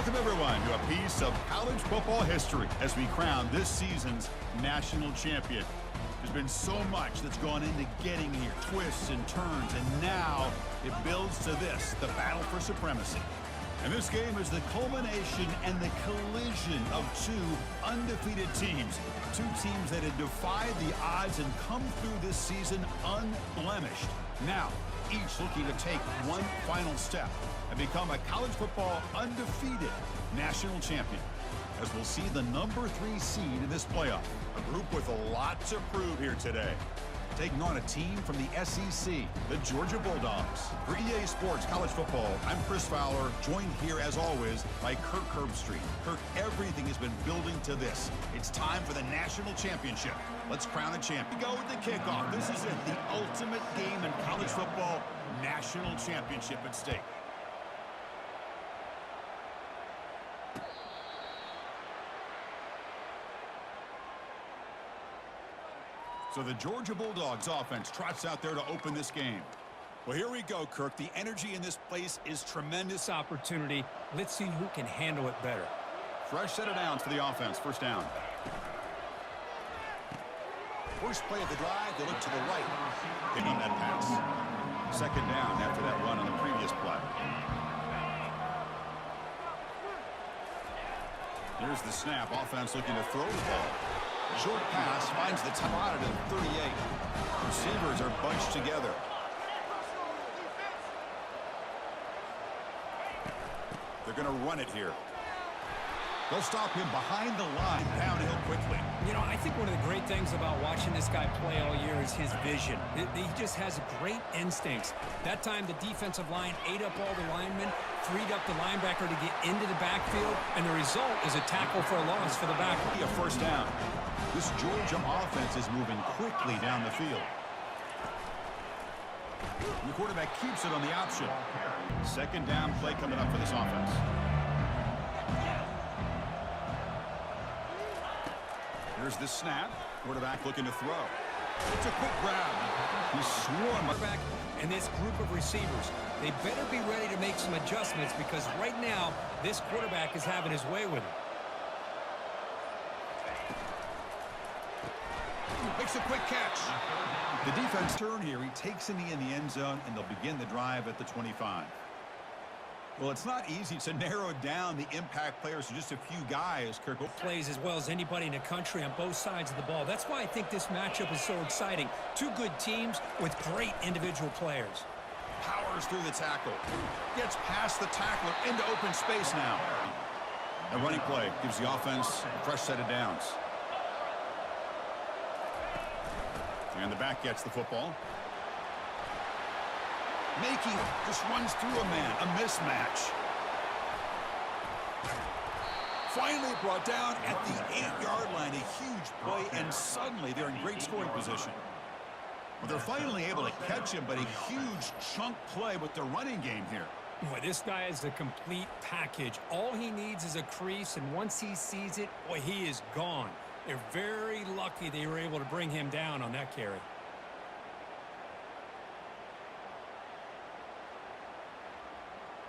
Welcome, everyone, to a piece of college football history as we crown this season's national champion. There's been so much that's gone into getting here, twists and turns, and now it builds to this, the battle for supremacy. And this game is the culmination and the collision of two undefeated teams. Two teams that had defied the odds and come through this season unblemished. Now, each looking to take one final step and become a college football undefeated national champion. As we'll see the number 3 seed in this playoff. A group with a lot to prove here today. Taking on a team from the SEC, the Georgia Bulldogs. For EA Sports College Football, I'm Chris Fowler, joined here as always by Kirk Herbstreit. Kirk, everything has been building to this. It's time for the national championship. Let's crown a champion. Go with the kickoff. This is it, the ultimate game in college football, national championship at stake. So the Georgia Bulldogs offense trots out there to open this game. Well, here we go, Kirk. The energy in this place is tremendous. Opportunity. Let's see who can handle it better. Fresh set of downs for the offense. First down. First play of the drive, they look to the right. Getting on that pass. Second down after that run on the previous play. Here's the snap. Offense looking to throw the ball. Short pass finds the top at 38. Receivers are bunched together. They're going to run it here. They'll stop him behind the line, downhill quickly. You know, I think one of the great things about watching this guy play all year is his vision. He just has great instincts. That time, the defensive line ate up all the linemen, freed up the linebacker to get into the backfield, and the result is a tackle for a loss for the back. A first down. This Georgia offense is moving quickly down the field. And the quarterback keeps it on the option. Second down play coming up for this offense. Here's the snap. Quarterback looking to throw. It's a quick grab. He's swarmed. Quarterback and this group of receivers, they better be ready to make some adjustments because right now, this quarterback is having his way with it. Makes a quick catch. The defense turn here. He takes in the end zone, and they'll begin the drive at the 25. Well, it's not easy to narrow down the impact players to just a few guys, Kirk. Plays as well as anybody in the country on both sides of the ball. That's why I think this matchup is so exciting. Two good teams with great individual players. Powers through the tackle. Gets past the tackler into open space now. A running play gives the offense a fresh set of downs. And the back gets the football. Making just runs through a man. A mismatch. Finally brought down at the 8-yard line. A huge play, and suddenly they're in great scoring position. Well, they're finally able to catch him, but a huge chunk play with the running game here. Boy, this guy is a complete package. All he needs is a crease, and once he sees it, boy, he is gone. They're very lucky they were able to bring him down on that carry.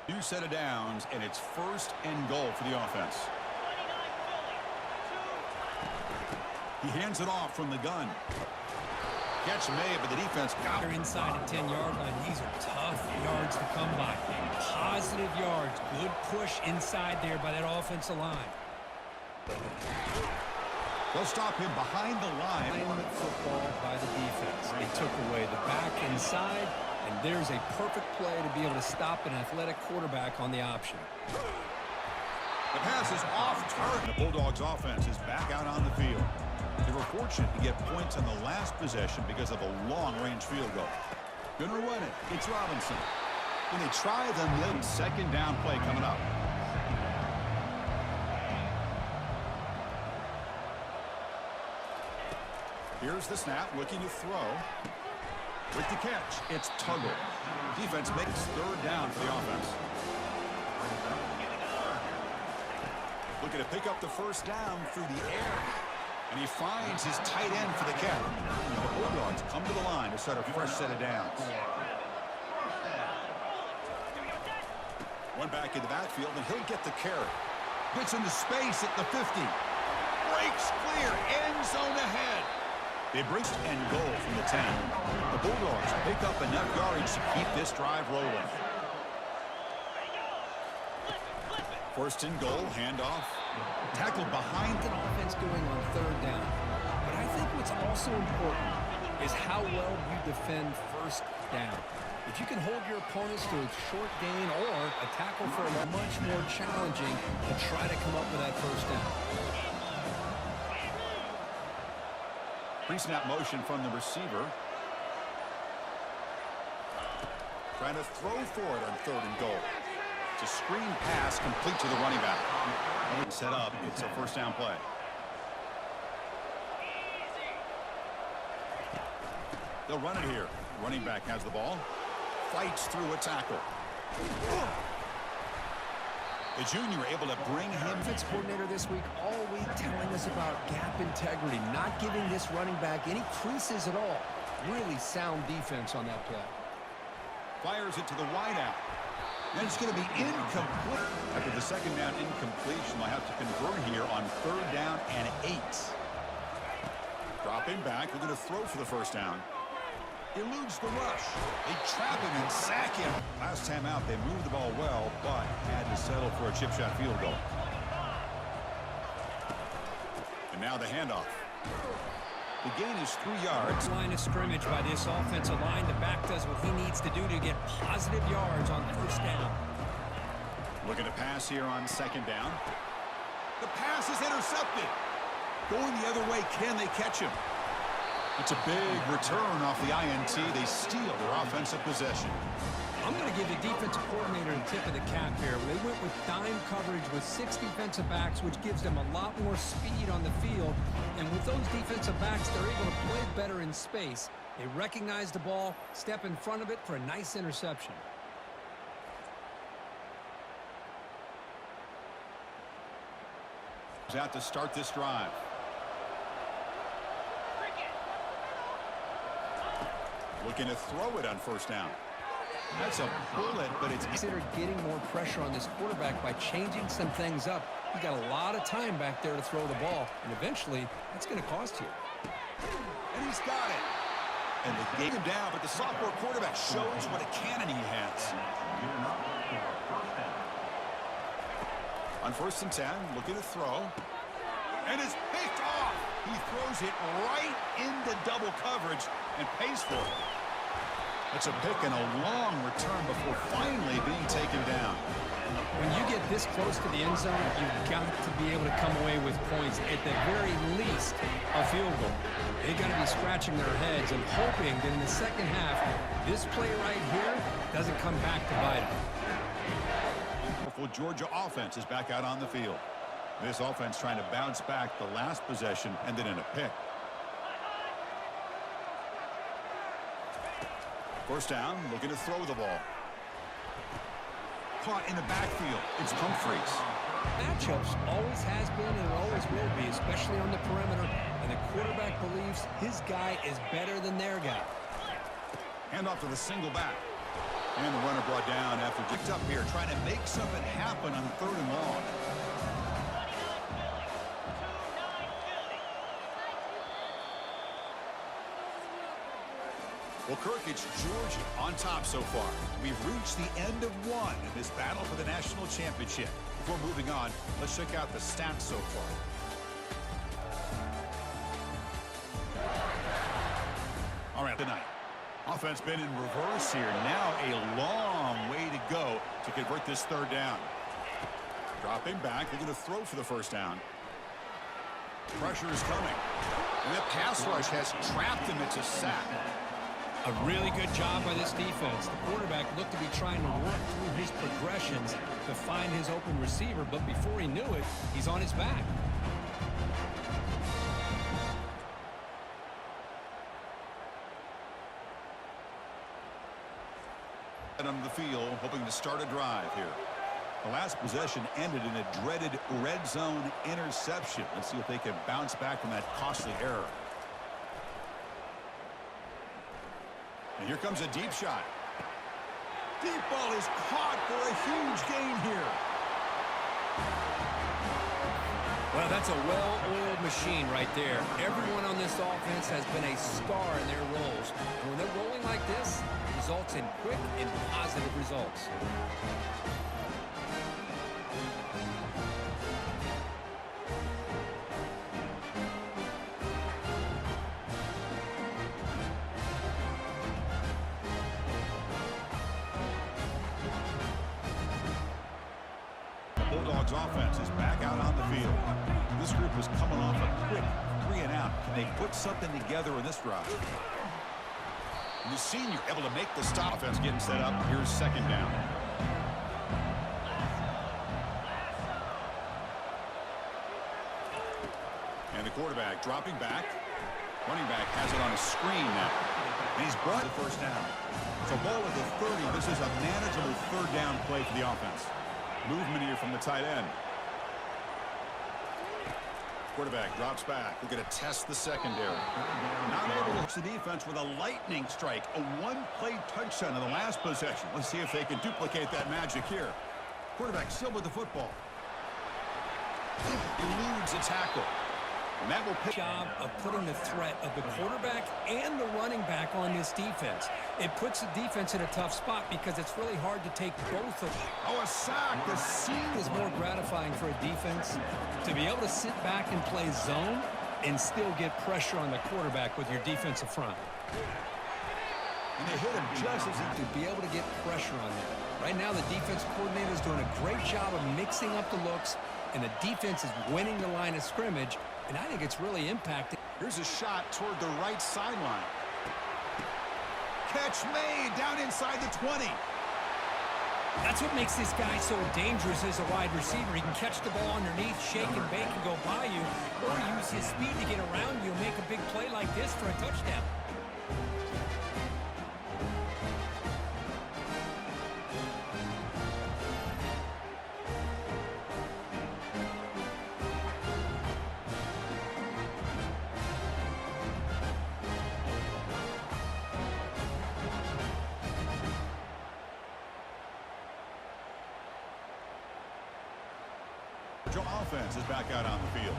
New set of downs, and it's first and goal for the offense. He hands it off from the gun. Catch made, but the defense got They're inside the 10-yard line. These are tough yards to come by. Positive yards. Good push inside there by that offensive line. They'll stop him behind the line. Football by the defense. They took away the back inside, and there's a perfect play to be able to stop an athletic quarterback on the option. The pass is off target. The Bulldogs offense is back out on the field. They were fortunate to get points on the last possession because of a long-range field goal. Gonna run it. It's Robinson. When they try the second down play coming up. Here's the snap, looking to throw. With the catch, it's Tuggle. Defense makes third down for the offense. Looking to pick up the first down through the air. And he finds his tight end for the catch. The Bulldogs come to the line to start a fresh set of downs. One back in the backfield, and he'll get the carry. Gets into space at the 50. Breaks clear. End zone ahead. They bring and goal from the 10. The Bulldogs pick up enough yardage to keep this drive rolling. First and goal, handoff. Tackled behind. An offense going on third down. But I think what's also important is how well you defend first down. If you can hold your opponents to a short gain or a tackle for a much more challenging to try to come up with that first down. Pre-snap motion from the receiver. Trying to throw for it on third and goal. It's a screen pass complete to the running back. Set up. It's a first down play. They'll run it here. Running back has the ball. Fights through a tackle. The junior able to bring him. Defense coordinator this week all week telling us about gap integrity, not giving this running back any creases at all. Really sound defense on that play. Fires it to the wideout. And it's going to be incomplete. After the second down incompletion, they'll have to convert here on third down and 8. Dropping back. They're going to throw for the first down. Eludes the rush. They trap him and sack him. Last time out, they moved the ball well, but had to settle for a chip shot field goal. And now the handoff. The gain is 3 yards. Line of scrimmage by this offensive line. The back does what he needs to do to get positive yards on first down. Looking to pass here on second down. The pass is intercepted. Going the other way, can they catch him? It's a big return off the INT. They steal their offensive possession. I'm going to give the defensive coordinator a tip of the cap here. They went with dime coverage with 6 defensive backs, which gives them a lot more speed on the field. And with those defensive backs, they're able to play better in space. They recognize the ball, step in front of it for a nice interception. Out to start this drive. Looking to throw it on first down. That's a bullet, but it's considered getting more pressure on this quarterback by changing some things up. He got a lot of time back there to throw the ball, and eventually that's going to cost you. And he's got it. And they gave him down, but the sophomore quarterback shows what a cannon he has. On first and 10, looking to throw. And it's picked off. He throws it right into double coverage and pays for it. That's a pick and a long return before finally being taken down. When you get this close to the end zone, you've got to be able to come away with points, at the very least a field goal. They got to be scratching their heads and hoping that in the second half, this play right here doesn't come back to bite them. Georgia offense is back out on the field. This offense trying to bounce back. The last possession ended in a pick. First down, looking to throw the ball. Caught in the backfield. It's Humphreys. Matchups always has been and always will be, especially on the perimeter. And the quarterback believes his guy is better than their guy. Hand off to the single back. And the runner brought down after picked up here, trying to make something happen on third and long. Well, Kirk, it's Georgia on top so far. We've reached the end of one in this battle for the national championship. Before moving on, let's check out the stats so far. All right, tonight. Offense been in reverse here. Now a long way to go to convert this third down. Dropping back. They're going to throw for the first down. Pressure is coming. And that pass rush has trapped him into sack. A really good job by this defense. The quarterback looked to be trying to work through his progressions to find his open receiver, but before he knew it, he's on his back. On the field, hoping to start a drive here. The last possession ended in a dreaded red zone interception. Let's see if they can bounce back from that costly error. And here comes a deep shot. Deep ball is caught for a huge gain here. Well, that's a well-oiled machine right there. Everyone on this offense has been a star in their roles. And when they're rolling like this, it results in quick and positive results. Bulldogs offense is back out on the field. This group is coming off a quick 3-and-out. Can they put something together in this drive? The senior able to make the stop. Offense getting set up. Here's second down. And the quarterback dropping back. Running back has it on a screen now. And he's brought the first down. So ball at the 30. This is a manageable third down play for the offense. Movement here from the tight end. Quarterback drops back. We're going to test the secondary. Not able to reach the defense with a lightning strike. A one-play touchdown in the last possession. Let's see if they can duplicate that magic here. Quarterback still with the football. Eludes a tackle. And that will pick. Job of putting the threat of the quarterback and the running back on this defense. It puts the defense in a tough spot because it's really hard to take both of them. Oh, a sack. The scene Is more gratifying for a defense to be able to sit back and play zone and still get pressure on the quarterback with your defensive front. And they hit him just as he To be able to get pressure on them. Right now, the defense coordinator is doing a great job of mixing up the looks, and the defense is winning the line of scrimmage, and I think it's really impacting. Here's a shot toward the right sideline. Catch made down inside the 20. That's what makes this guy so dangerous as a wide receiver. He can catch the ball underneath, shake and bake, and go by you, or use his speed to get around you and make a big play like this for a touchdown. Offense is back out on the field.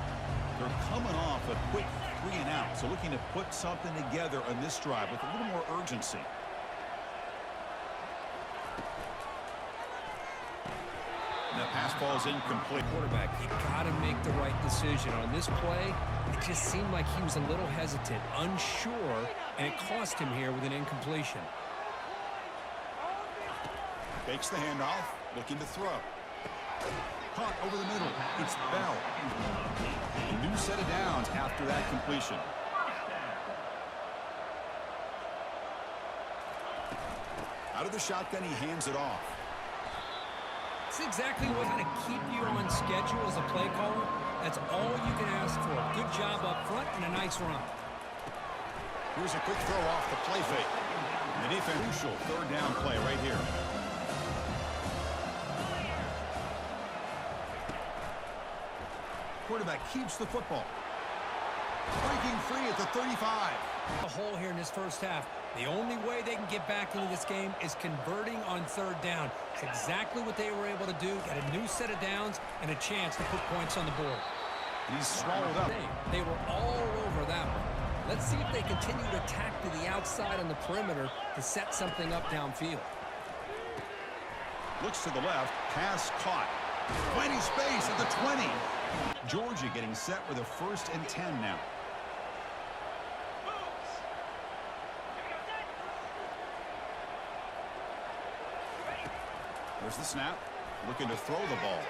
They're coming off a quick 3-and-out, so looking to put something together on this drive with a little more urgency. And that pass falls incomplete. Quarterback, you got to make the right decision. On this play, it just seemed like he was a little hesitant, unsure, and it cost him here with an incompletion. Fakes the handoff, looking to throw. Caught over the middle. It's Bell. A new set of downs after that completion. Out of the shotgun, he hands it off. It's exactly what's going to keep you on schedule as a play caller. That's all you can ask for. Good job up front and a nice run. Here's a quick throw off the play fake. And the defense, crucial third down play right here. Quarterback keeps the football. Breaking free at the 35. A hole here in this first half. The only way they can get back into this game is converting on third down. It's exactly what they were able to do. Got a new set of downs and a chance to put points on the board. He's swallowed up. They were all over that one. Let's see if they continue to attack to the outside on the perimeter to set something up downfield. Looks to the left. Pass caught. Finding space at the 20. Georgia getting set with a 1st and 10 now. There's the snap. Looking to throw the ball.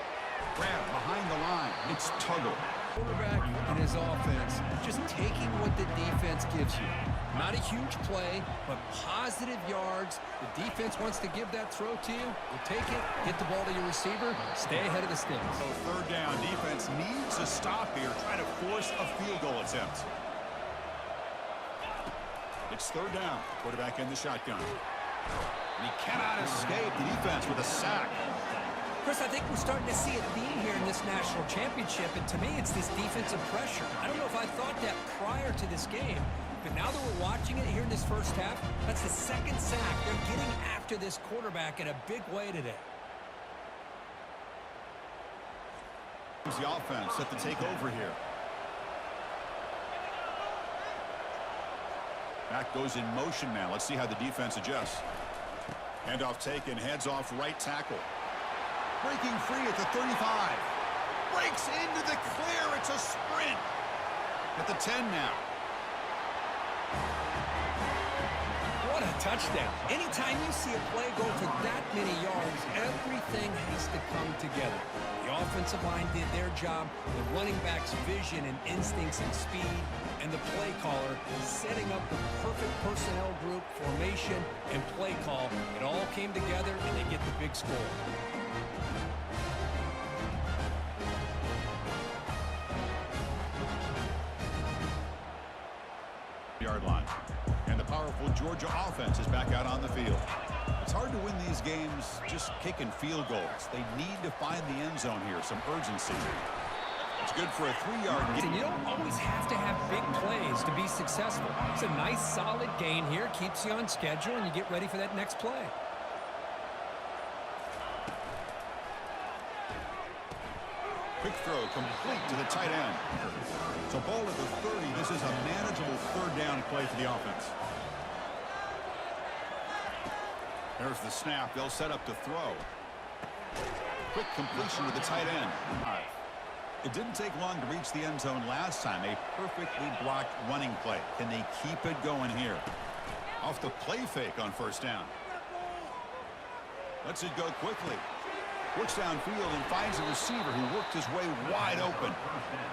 Grab behind the line. It's Tuggle. Quarterback and his offense just taking what the defense gives you. Not a huge play, but positive yards. The defense wants to give that throw to you. You take it, get the ball to your receiver, stay ahead of the sticks. So third down, defense needs a stop here. Try to force a field goal attempt. It's third down. Quarterback in the shotgun. And he cannot escape the defense with a sack. Chris, I think we're starting to see a theme here in this national championship, and to me, it's this defensive pressure. I don't know if I thought that prior to this game, but now that we're watching it here in this first half, that's the second sack. They're getting after this quarterback in a big way today. The offense set to take over here. Back goes in motion now. Let's see how the defense adjusts. Handoff taken, heads off right tackle. Breaking free at the 35. Breaks into the clear. It's a sprint. At the 10 now. What a touchdown. Anytime you see a play go for that many yards, everything has to come together. The offensive line did their job, the running back's vision and instincts and speed, and the play caller setting up the perfect personnel group, formation, and play call. It all came together, and they get the big score. Yard line. And the powerful Georgia offense is back out on the field. It's hard to win these games just kicking field goals. They need to find the end zone here, some urgency. It's good for a 3-yard gain. And you don't always have to have big plays to be successful. It's a nice, solid gain here. Keeps you on schedule, and you get ready for that next play. Quick throw complete to the tight end. So ball at the 30. This is a manageable 3rd down play for the offense. There's the snap. They'll set up to throw. Quick completion to the tight end. It didn't take long to reach the end zone last time. A perfectly blocked running play. Can they keep it going here? Off the play fake on 1st down. Lets it go quickly. Looks downfield and finds a receiver who worked his way wide open.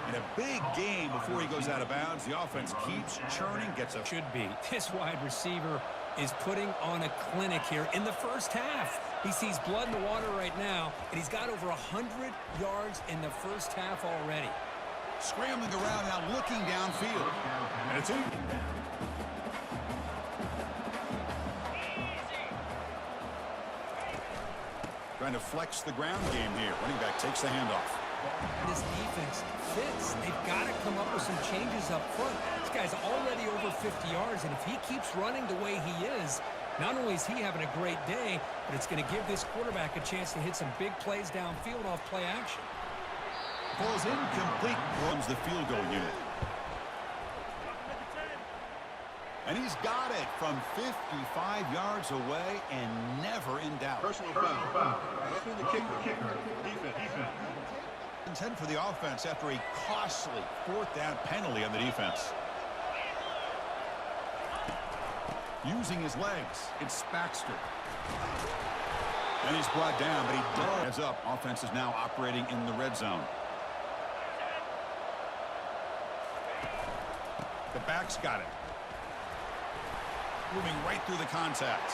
In a big game before he goes out of bounds, the offense keeps churning, gets a... Should be. This wide receiver is putting on a clinic here in the first half. He sees blood in the water right now, and he's got over 100 yards in the first half already. Scrambling around now, looking downfield. And it's in. Trying to flex the ground game here. Running back takes the handoff. This defense fits. They've got to come up with some changes up front. This guy's already over 50 yards, and if he keeps running the way he is, not only is he having a great day, but it's going to give this quarterback a chance to hit some big plays downfield off play action. Ball's incomplete. Runs the field goal unit. And he's got it from 55 yards away and never in doubt. Personal foul. Between the kicker. Defense. Intent for the offense after a costly 4th down penalty on the defense. Using his legs, it's Baxter. And he's brought down, but he does. Heads up. Offense is now operating in the red zone. The back's got it. Moving right through the contact.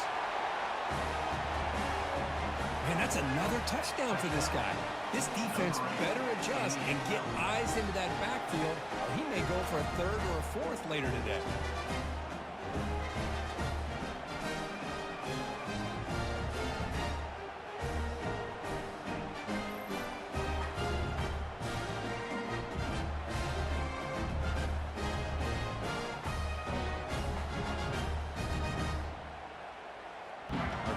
Man, that's another touchdown for this guy. This defense better adjust and get eyes into that backfield, or he may go for a 3rd or a 4th later today.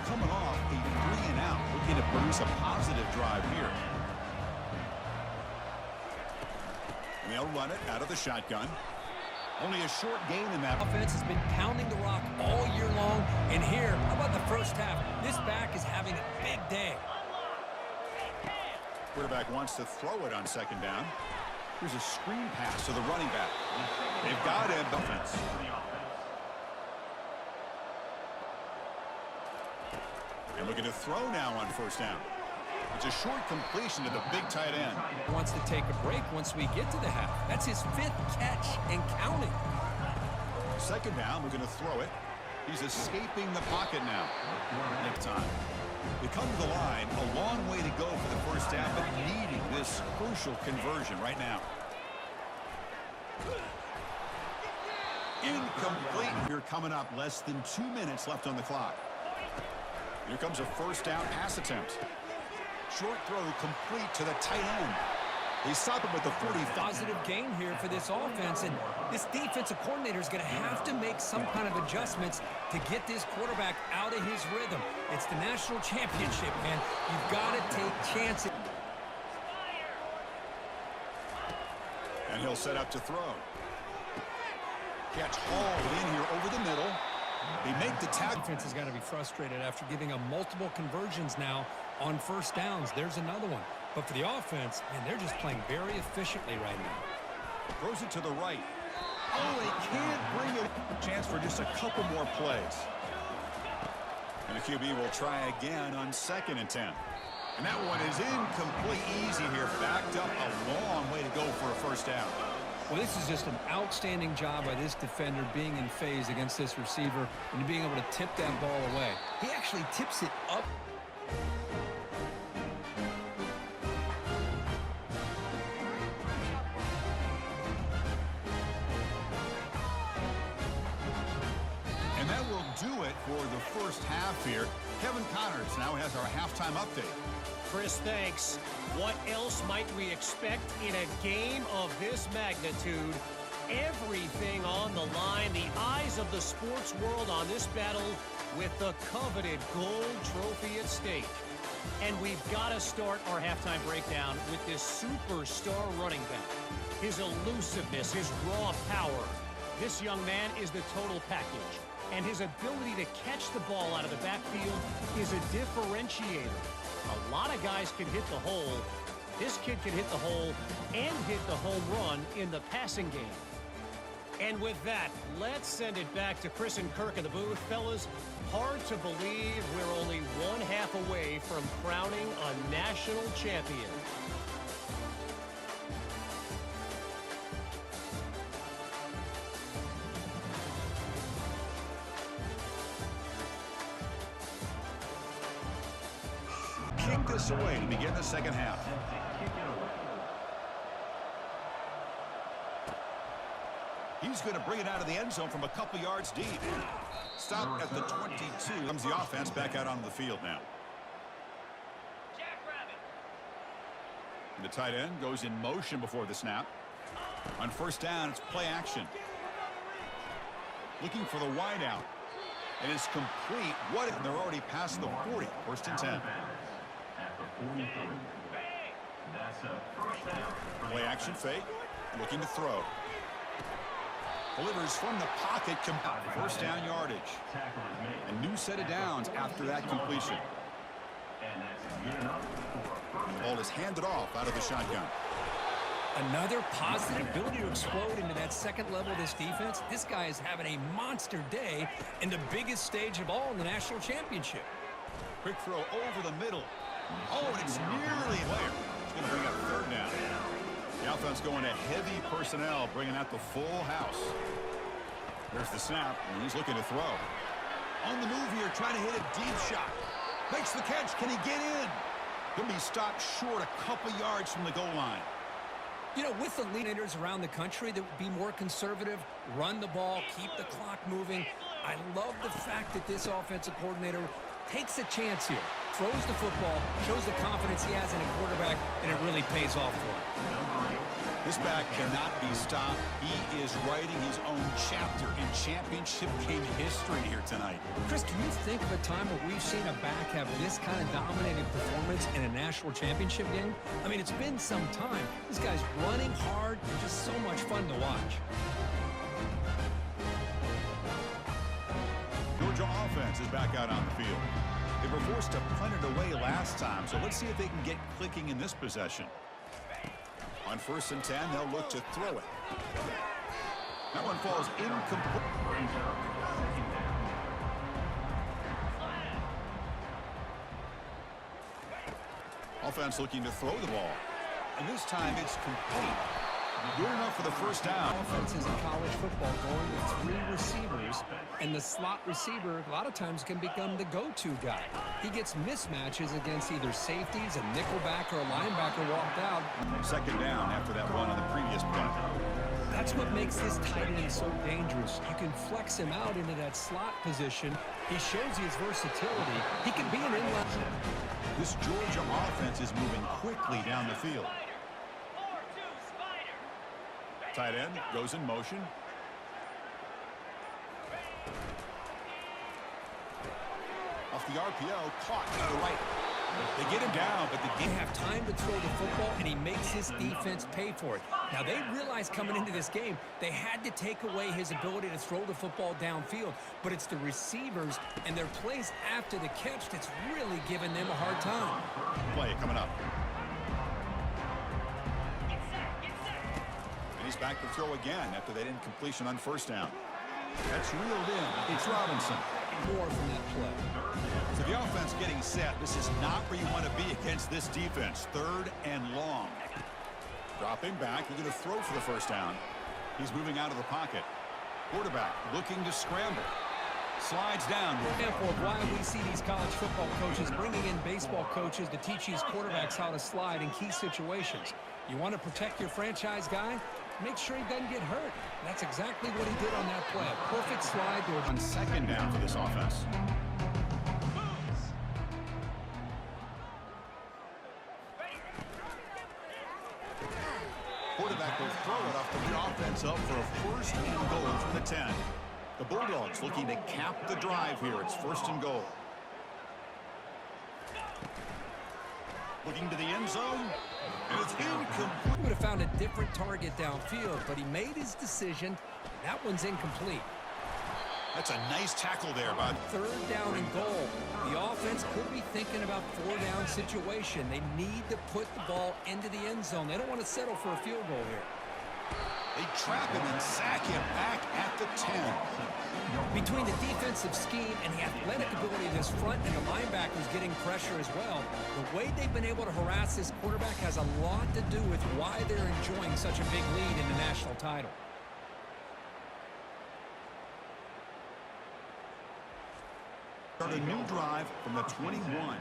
Coming off a 3-and-out, looking to produce a positive drive here. And they'll run it out of the shotgun. Only a short gain in that. Offense has been pounding the rock all year long, and here, how about the first half? This back is having a big day. Quarterback wants to throw it on 2nd down. Here's a screen pass to the running back. They've got him. Offense. And looking to throw now on 1st down. It's a short completion to the big tight end. Wants to take a break once we get to the half. That's his 5th catch and counting. 2nd down, looking to throw it. He's escaping the pocket now. Next time. They come to the line, a long way to go for the first down, but needing this crucial conversion right now. Incomplete. Here coming up, less than 2 minutes left on the clock. Here comes a 1st down pass attempt. Short throw complete to the tight end. They stop him with the 45. Positive gain here for this offense, and this defensive coordinator is going to have to make some kind of adjustments to get this quarterback out of his rhythm. It's the national championship, man. You've got to take chances. And he'll set up to throw. Catch hauled in here over the middle. They make the tackle. Defense has got to be frustrated after giving them multiple conversions now on first downs. There's another one. But for the offense, man, they're just playing very efficiently right now. Throws it to the right. Oh, they can't bring it. Chance for just a couple more plays. And the QB will try again on 2nd and 10. And that one is incomplete. Easy here. Backed up a long way to go for a first down. Well, this is just an outstanding job by this defender being in phase against this receiver and being able to tip that ball away. He actually tips it up. And that will do it for the first half here. Kevin Connors now has our halftime update. Chris, thanks. What else might we expect in a game of this magnitude? Everything on the line. The eyes of the sports world on this battle with the coveted gold trophy at stake. And we've got to start our halftime breakdown with this superstar running back. His elusiveness, his raw power. This young man is the total package. And his ability to catch the ball out of the backfield is a differentiator. A lot of guys can hit the hole. This kid can hit the hole and hit the home run in the passing game. And with that, let's send it back to Chris and Kirk in the booth. Fellas, hard to believe we're only one half away from crowning a national champion. Kick this away to begin the second half. He's going to bring it out of the end zone from a couple yards deep. Stop at the 22. Comes the offense back out onto the field now. And the tight end goes in motion before the snap. On first down, it's play action. Looking for the wide out. And it's complete. What? They're already past the 40. First and 10. Play action fake. Looking to throw. Delivers from the pocket. First down yardage. A new set of downs after that completion. Ball is handed off out of the shotgun. Another positive ability to explode into that second level of this defense. This guy is having a monster day in the biggest stage of all in the national championship. Quick throw over the middle. Oh, and it's nearly there. It's going to bring up third down. The offense going to heavy personnel, bringing out the full house. There's the snap, and he's looking to throw. On the move here, trying to hit a deep shot. Makes the catch. Can he get in? He'll be stopped short a couple yards from the goal line. You know, with the leaders around the country that would be more conservative, run the ball, keep the clock moving, I love the fact that this offensive coordinator takes a chance here, throws the football, shows the confidence he has in a quarterback, and it really pays off for him. This back cannot be stopped. He is writing his own chapter in championship game history here tonight. Chris, can you think of a time where we've seen a back have this kind of dominating performance in a national championship game? I mean, it's been some time. This guy's running hard and just so much fun to watch. Georgia offense is back out on the field. They were forced to punt it away last time, so let's see if they can get clicking in this possession. On first and 10, they'll look to throw it. That one falls incomplete. Offense looking to throw the ball. And this time it's complete. Good enough for the first down. Offenses in college football going with 3 receivers, and the slot receiver a lot of times can become the go-to guy. He gets mismatches against either safeties, a nickelback, or a linebacker walked out. Second down after that run on the previous play. That's what makes this tight end so dangerous. You can flex him out into that slot position. He shows his versatility. He can be an inline. This Georgia offense is moving quickly down the field. Tight end goes in motion. Off the RPO, caught to the right. They get him down, but They have time to throw the football, and he makes his defense pay for it. Now, they realized coming into this game, they had to take away his ability to throw the football downfield, but it's the receivers and their plays after the catch that's really giving them a hard time. play coming up. And he's back to throw again after that incompletion on first down. That's reeled in. It's Robinson. More from that play. So the offense getting set. This is not where you want to be against this defense. 3rd and long. Dropping back. They're going to throw for the first down. He's moving out of the pocket. Quarterback looking to scramble. Slides down. Example of why we see these college football coaches bringing in baseball coaches to teach these quarterbacks how to slide in key situations. You want to protect your franchise guy? Make sure he doesn't get hurt. That's exactly what he did on that play. A perfect slide to on second down for this offense. Quarterback will throw it off the offense up for a 1st and goal from the 10. The Bulldogs looking to cap the drive here. It's 1st and goal. Looking to the end zone. And it's incomplete. He would have found a different target downfield, but he made his decision. That one's incomplete. That's a nice tackle there, bud. 3rd down and goal. The offense could be thinking about 4-down situation. They need to put the ball into the end zone. They don't want to settle for a field goal here. They trap him and sack him back at the 10. Between the defensive scheme and the athletic ability of this front and the linebackers getting pressure as well, the way they've been able to harass this quarterback has a lot to do with why they're enjoying such a big lead in the national title. Start a new drive from the 21.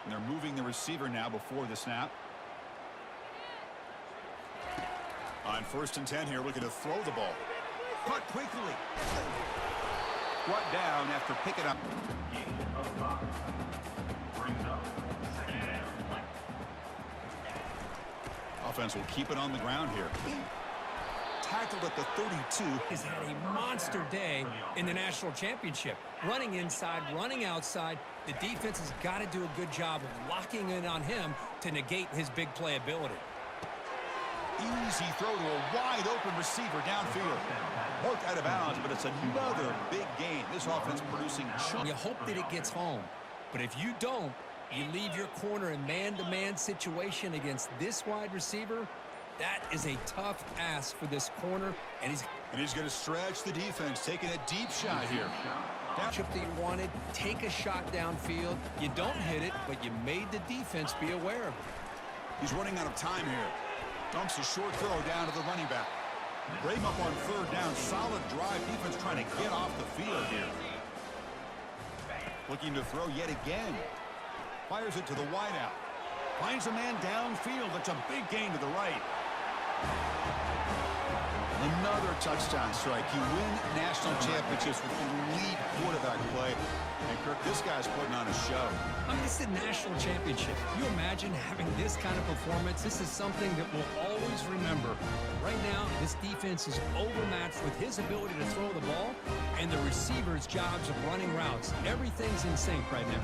And they're moving the receiver now before the snap. On 1st and 10 here, looking to throw the ball. Cut quickly. Brought down after picking up. Offense will keep it on the ground here. Tackled at the 32. He's had a monster day in the national championship. Running inside, running outside. The defense has got to do a good job of locking in on him to negate his big play ability. Easy throw to a wide-open receiver downfield. Marked out of bounds, but it's another big game. This offense producing chunks. You hope that it gets home. But if you don't, you leave your corner in man-to-man situation against this wide receiver. That is a tough ask for this corner. And he's going to stretch the defense, taking a deep shot here. Matchup that you wanted, take a shot downfield. You don't hit it, but you made the defense be aware of it. He's running out of time here. Dumps a short throw down to the running back. Bring him up on 3rd down. Solid drive. Defense trying to get off the field here. Looking to throw yet again. Fires it to the wideout. Finds a man downfield. That's a big gain to the right. Another touchdown strike. You win national championships with elite quarterback play. And Kirk, this guy's putting on a show. I mean, this is a national championship. Can you imagine having this kind of performance? This is something that we'll always remember. Right now, this defense is overmatched with his ability to throw the ball and the receivers' jobs of running routes. Everything's in sync right now.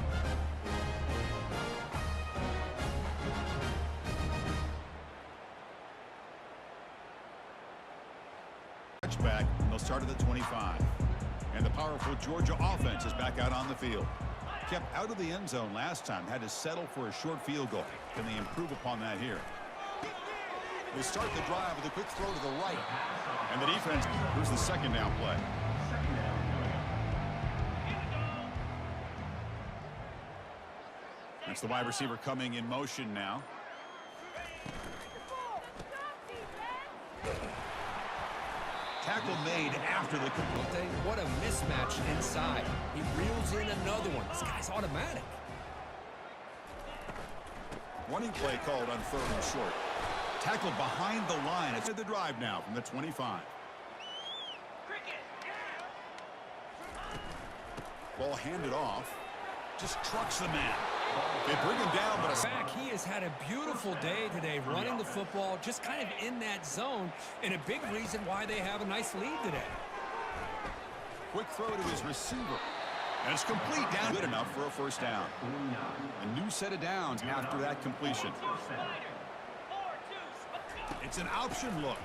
Back, and they'll start at the 25. And the powerful Georgia offense is back out on the field. Kept out of the end zone last time, had to settle for a short field goal. Can they improve upon that here? They start the drive with a quick throw to the right. And the defense, here's the 2nd down play. It's the wide receiver coming in motion now. Tackle made after the complete. What a mismatch inside. He reels in another one. This guy's automatic. Running play called on 3rd and short. Tackle behind the line. It's at the drive now from the 25. Ball handed off. Just trucks the man. They bring him down, but He has had a beautiful day today running the football, just kind of in that zone, and a big reason why they have a nice lead today. quick throw to his receiver. And it's complete down. Good enough for a first down. A new set of downs after that completion. It's an option look.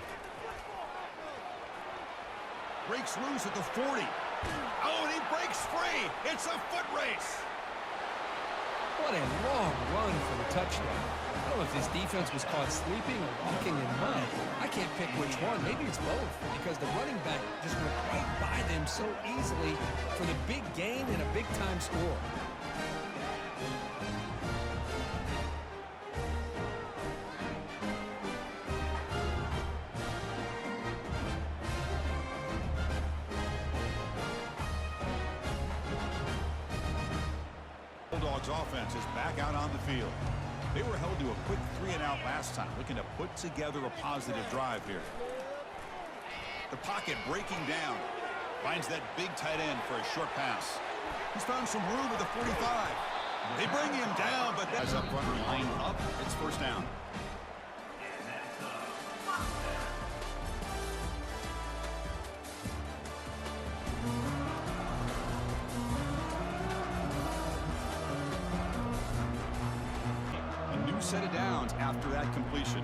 Breaks loose at the 40. Oh, and he breaks free. It's a foot race. What a long run for the touchdown. I don't know if this defense was caught sleeping or walking in mud. I can't pick which one. Maybe it's both, because the running back just went right by them so easily for the big gain and a big-time score. Bulldogs offense is back out on the field. They were held to a quick 3-and-out last time, looking to put together a positive drive here. The pocket breaking down. Finds that big tight end for a short pass. He's found some room at the 45. They bring him down, but that's up front line up. It's first down. Set of downs after that completion.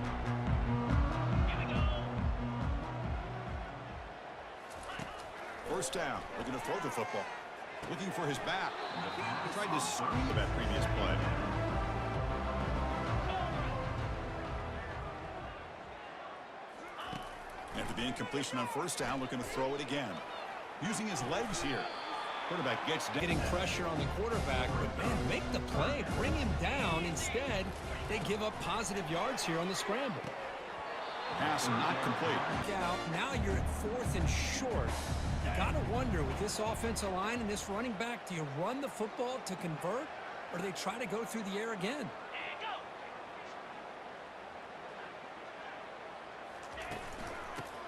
First down. Looking to throw the football. Looking for his back. He tried to screen that previous play. After the incompletion on first down, looking to throw it again. Using his legs here. Quarterback gets down. Getting pressure on the quarterback, but man, make the play, bring him down. Instead, they give up positive yards here on the scramble. Pass not complete. Out. Now you're at 4th and short. You got to wonder, with this offensive line and this running back, do you run the football to convert, or do they try to go through the air again?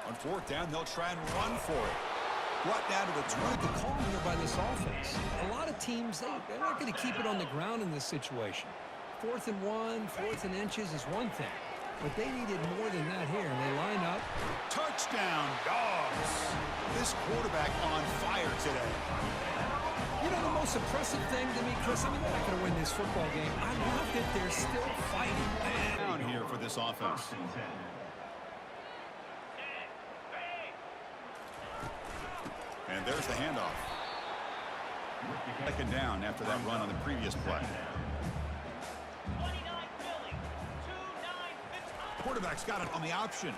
On fourth down, they'll try and run for it. Brought down to the 20. The call here by this offense. A lot of teams, they're not going to keep it on the ground in this situation. 4th and 1, 4th and inches is one thing, but they needed more than that here, and they line up. Touchdown, Dogs. This quarterback on fire today. You know, the most impressive thing to me, Chris, I mean, they're not going to win this football game. I love that they're still fighting. Down here for this offense. And there's the handoff. Second down after that run on the previous play. Quarterback's got it on the option.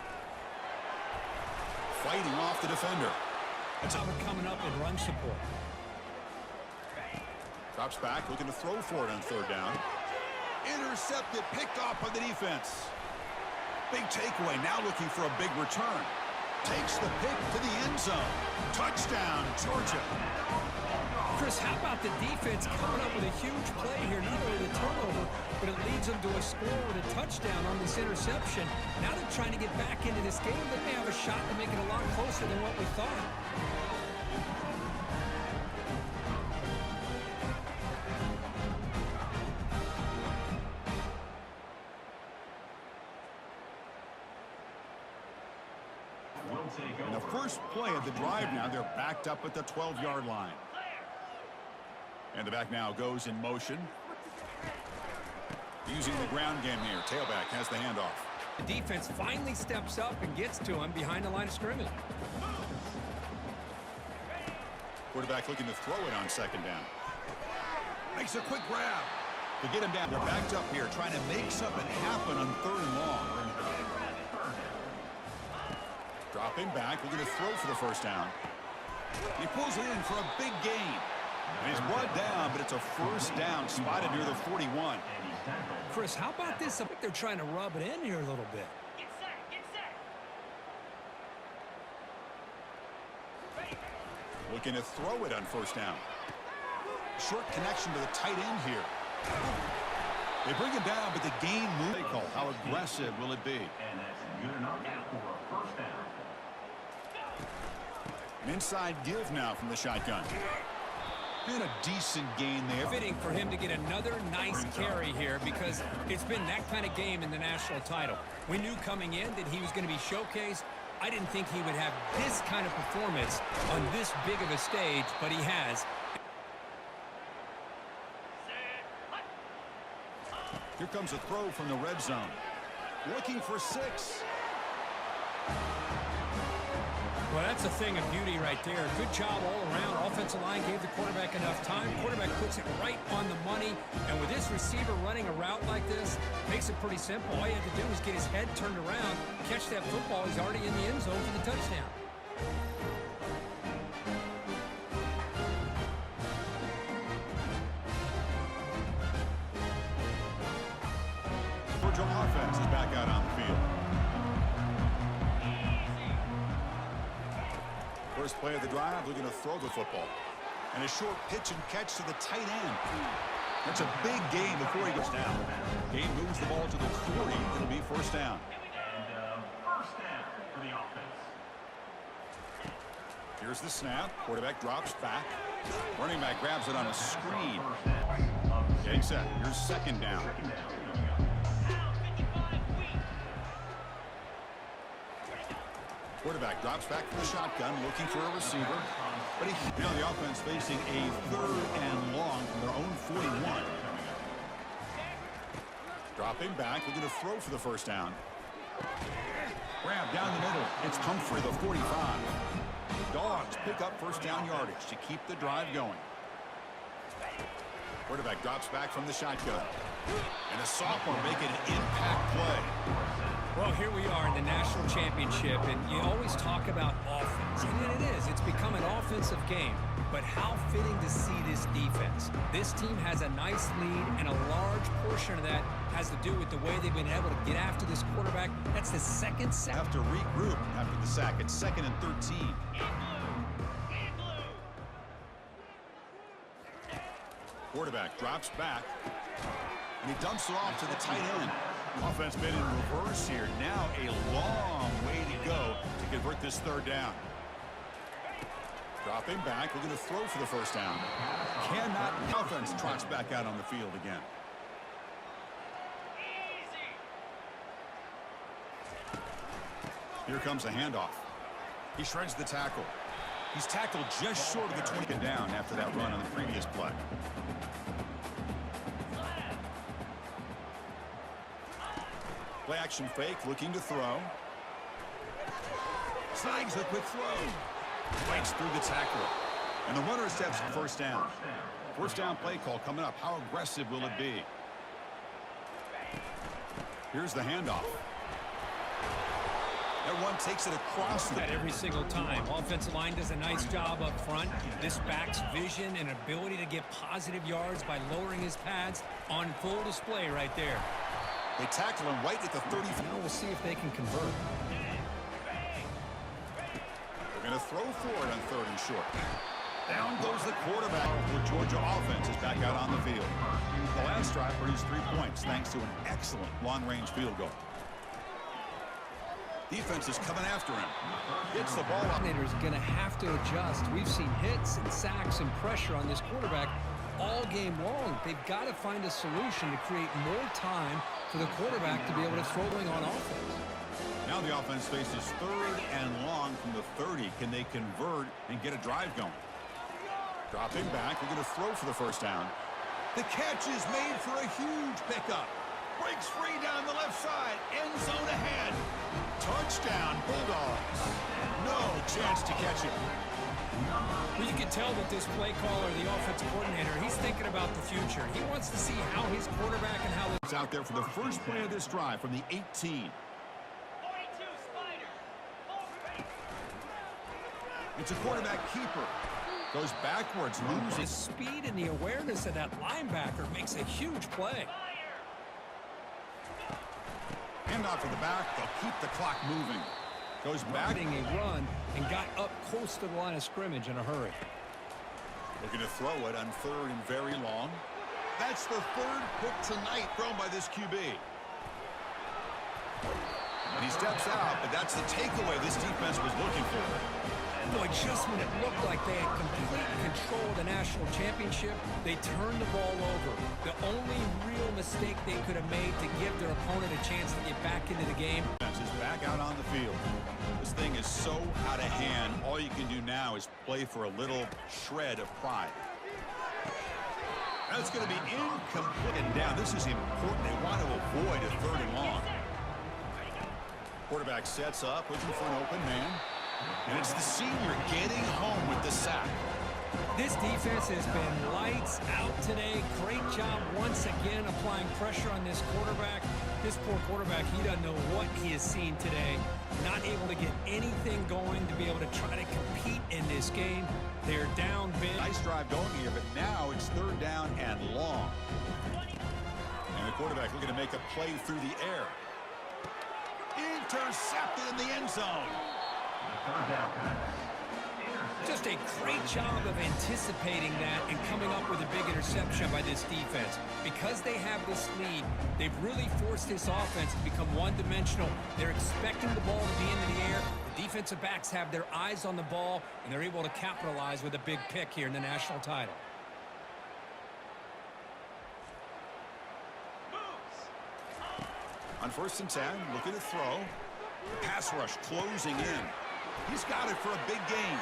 Fighting off the defender. That's how they're coming up in run support. Drops back, looking to throw for it on third down. Intercepted, picked off by the defense. Big takeaway, now looking for a big return. Takes the pick to the end zone. Touchdown, Georgia. Chris, how about the defense coming up with a huge play here? Not only the turnover, but it leads them to a score with a touchdown on this interception. Now they're trying to get back into this game. They may have a shot to make it a lot closer than what we thought. In the first play of the drive now, they're backed up at the 12-yard line. And the back now goes in motion. Using the ground game here. Tailback has the handoff. The defense finally steps up and gets to him behind the line of scrimmage. Quarterback looking to throw it on second down. Makes a quick grab. To get him down, they're backed up here, trying to make something happen on third and long. Dropping back, looking to throw for the first down. He pulls it in for a big gain. And he's brought down, but it's a first down spotted near the 41. Chris, how about this? I think they're trying to rub it in here a little bit. Get set. Looking to throw it on first down. Short connection to the tight end here. They bring him down, but the gain move. How aggressive will it be? And that's good enough for a first down. An inside give now from the shotgun. And a decent gain there. Fitting for him to get another nice carry here, because it's been that kind of game in the national title. We knew coming in that he was going to be showcased. I didn't think he would have this kind of performance on this big of a stage, but he has. Here comes a throw from the red zone. Looking for 6. Well, that's a thing of beauty right there. Good job all around. Offensive line gave the quarterback enough time. Quarterback puts it right on the money. And with this receiver running a route like this, makes it pretty simple. All you have to do is get his head turned around, catch that football. He's already in the end zone for the touchdown. Georgia offense is back out on the field. First play of the drive, looking to throw the football. And a short pitch and catch to the tight end. That's a big gain before he goes down. Game moves the ball to the 40. It'll be first down. First down for the offense. Here's the snap. Quarterback drops back. Running back grabs it on a screen. Getting set. Here's second down. Quarterback drops back from the shotgun, looking for a receiver. But now the offense facing a 3rd and long from their own 41. Dropping back, looking to throw for the first down. Grab down the middle. It's Humphrey, the 45. Dogs pick up first down yardage to keep the drive going. Quarterback drops back from the shotgun. And a sophomore making an impact play. Well, here we are in the national championship, and you always talk about offense. And it is. It's become an offensive game. But how fitting to see this defense. This team has a nice lead, and a large portion of that has to do with the way they've been able to get after this quarterback. That's the second sack. Have to regroup after the sack. It's 2nd and 13. Quarterback drops back, and he dumps it off to the tight end. Offense been in reverse here. Now a long way to go to convert this 3rd down. Dropping back, looking to throw for the first down. Cannot. Offense trots back out on the field again. Here comes a handoff. He shreds the tackle. He's tackled just short of the 20 down after that run on the previous play. Play action fake, looking to throw. Snags a quick throw. Breaks through the tackle. And the runner steps first down. First down play call coming up. How aggressive will it be? Here's the handoff. That one takes it across the... Every single time. Offensive line does a nice job up front. This back's vision and ability to get positive yards by lowering his pads on full display right there. They tackle him right at the 30. Now we'll see if they can convert. They're going to throw for it on 3rd and short. Down goes the quarterback. The Georgia offense is back out on the field. The last drive produced 3 points thanks to an excellent long-range field goal. Defense is coming after him. Hits the ball up. Coordinator is going to have to adjust. We've seen hits and sacks and pressure on this quarterback all game long. They've got to find a solution to create more time for the quarterback to be able to throw going on offense. Now the offense faces 3rd and long from the 30. Can they convert and get a drive going? Dropping back, we're going to throw for the first down. The catch is made for a huge pickup. Breaks free down the left side. End zone ahead. Touchdown, Bulldogs. No chance to catch it. Well, you can tell that this play caller, the offensive coordinator, he's thinking about the future. He wants to see how his quarterback and how... It's out there for the first play of this drive from the 18. It's a quarterback keeper. Goes backwards, loses. His speed and the awareness of that linebacker makes a huge play. Hand off to the back. They'll keep the clock moving. Goes back. A run and got up close to the line of scrimmage in a hurry. Looking to throw it on 3rd and very long. That's the 3rd pick tonight thrown by this QB. And he steps out, but that's the takeaway this defense was looking for. Boy, just when it looked like they had complete control of the national championship, they turned the ball over. The only real mistake they could have made to give their opponent a chance to get back into the game. Is back out on the field. This thing is so out of hand. All you can do now is play for a little shred of pride. That's going to be incomplete. And down. This is important. They want to avoid a 3rd and long. Quarterback sets up, looking for an open man. And it's the senior getting home with the sack. This defense has been lights out today. Great job once again applying pressure on this quarterback. This poor quarterback, he doesn't know what he has seen today. Not able to get anything going to be able to try to compete in this game. They're down big. Nice drive going here, but now it's 3rd down and long. And the quarterback looking to make a play through the air. Intercepted in the end zone. Just a great job of anticipating that and coming up with a big interception by this defense. Because they have this lead, they've really forced this offense to become one-dimensional. They're expecting the ball to be in the air. The defensive backs have their eyes on the ball, and they're able to capitalize with a big pick here in the national title. On 1st and 10, looking to throw. Pass rush closing in. He's got it for a big gain.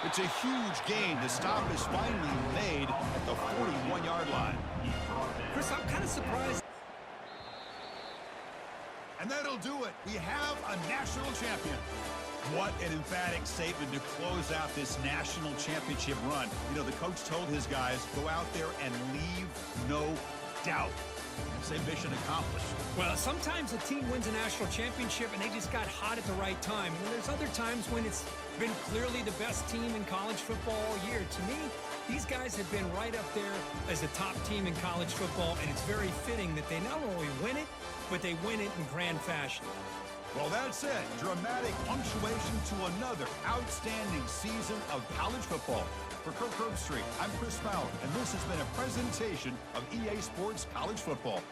It's a huge gain. The stop is finally made at the 41-yard line. Chris, I'm kind of surprised. And that'll do it. We have a national champion. What an emphatic statement to close out this national championship run. You know, the coach told his guys, go out there and leave no doubt. Say mission accomplished. Well, sometimes a team wins a national championship and they just got hot at the right time. And there's other times when it's been clearly the best team in college football all year. To me, these guys have been right up there as the top team in college football, and it's very fitting that they not only win it, but they win it in grand fashion. Well, that's it. Dramatic punctuation to another outstanding season of college football. For Kirk Herbstreit, I'm Chris Fowler, and this has been a presentation of EA Sports College Football.